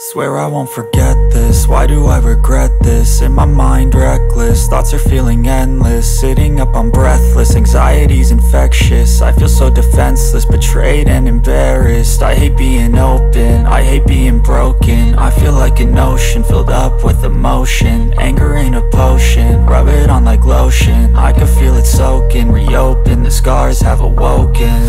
Swear I won't forget this, why do I regret this? In my mind reckless, thoughts are feeling endless. Sitting up, I'm breathless, anxiety's infectious. I feel so defenseless, betrayed and embarrassed. I hate being open, I hate being broken. I feel like an ocean, filled up with emotion. Anger ain't a potion, rub it on like lotion. I can feel it soaking, reopen, the scars have awoken.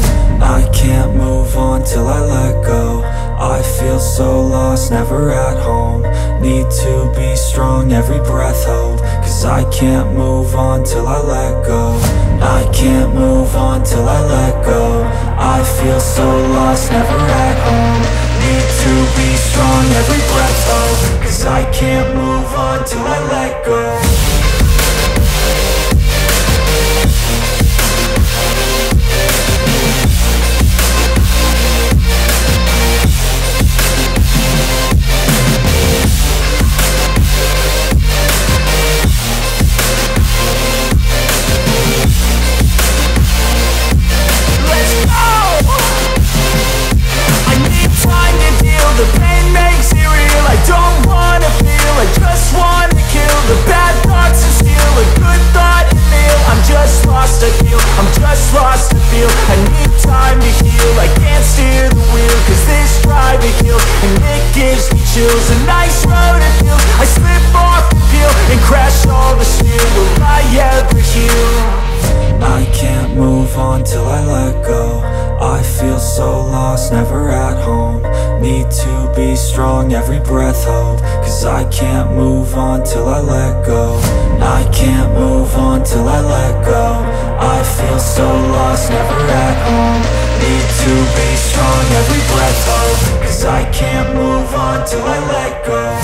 I can't move on till I let go. I feel so lost, never at home. Need to be strong, every breath hold. Cause I can't move on till I let go. I can't move on till I let go. I feel so lost, never at home. Need to be strong, every breath hold. Cause I can't move on till I let go. The pain makes it real, I don't wanna feel, I just wanna kill the bad thoughts and steal a good thought and feel. I'm just lost, I feel, I'm just lost, I feel. I need time to heal, I can't steer the wheel. Cause this drive it kills, and it gives me chills. A nice road it feels, I slip off the peel and crash all the steel. Will I ever heal? I can't move on till I let go. I feel so lost, never at home. Need to be strong, every breath hold. Cause I can't move on till I let go. I can't move on till I let go. I feel so lost, never at home. Need to be strong, every breath hold. Cause I can't move on till I let go.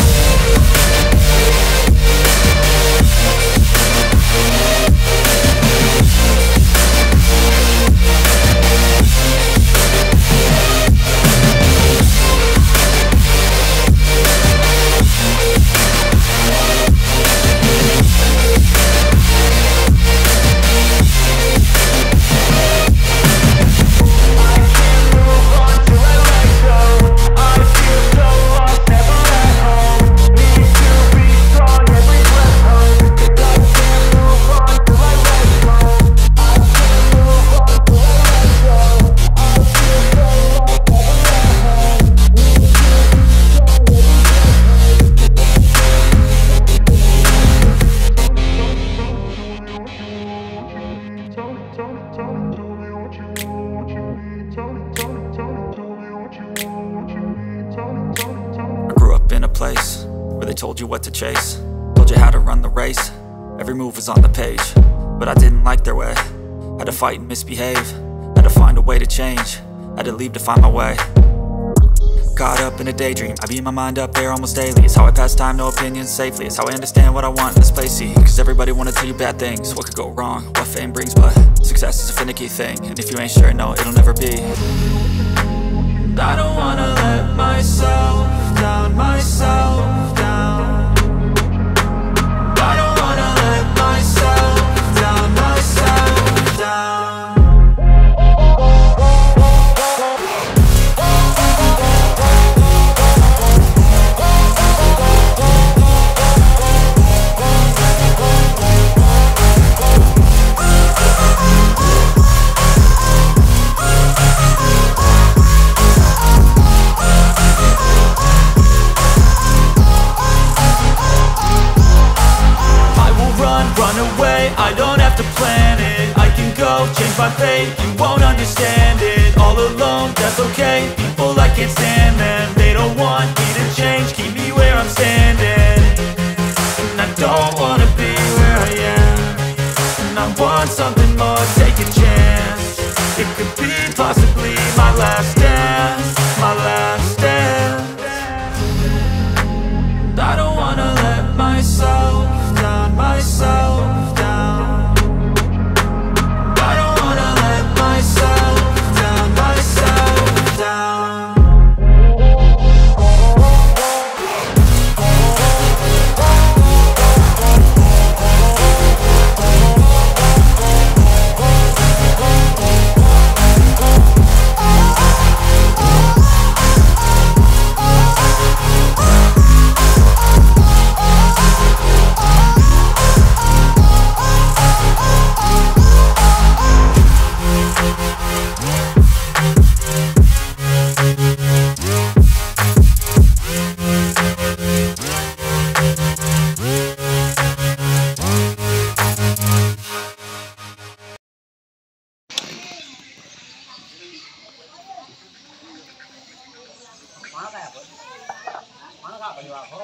Told you what to chase, told you how to run the race. Every move was on the page, but I didn't like their way. Had to fight and misbehave, had to find a way to change. Had to leave to find my way. Caught up in a daydream, I beat my mind up there almost daily. It's how I pass time, no opinions safely. It's how I understand what I want in this place, see. Cause everybody wanna tell you bad things, what could go wrong, what fame brings. But success is a finicky thing, and if you ain't sure, no, it'll never be. I don't wanna let myself down, myself down. I don't wanna let myself down, myself down. Run away, I don't have to plan it. I can go, change my fate, you won't understand it. All alone, that's okay, people I can't stand them. They don't want me to change, keep me where I'm standing. And I don't wanna be where I am. And I want something more, take a chance. It could be possibly my last dance, my last dance. I don't wanna let myself down, myself down. I don't wanna let myself down, myself down. Mana kayak apa? Mana kak baju aku?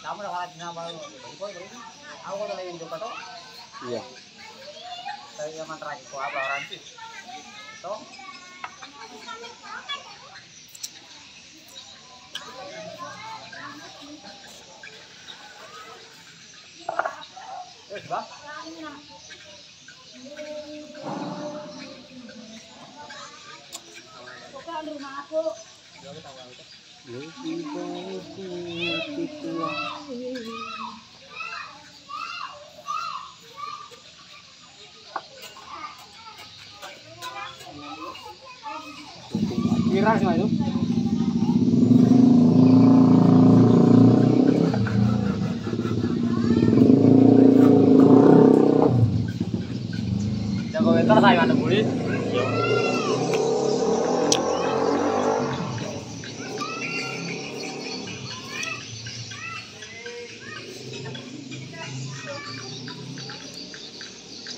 Kamu udah kalah cina baru. Baju. Aku udah lagi juga tuh. Iya. Saya zaman terakhir ku apa orang sih? Tuh. Terus bah? Bukan rumah aku. Kira sih itu.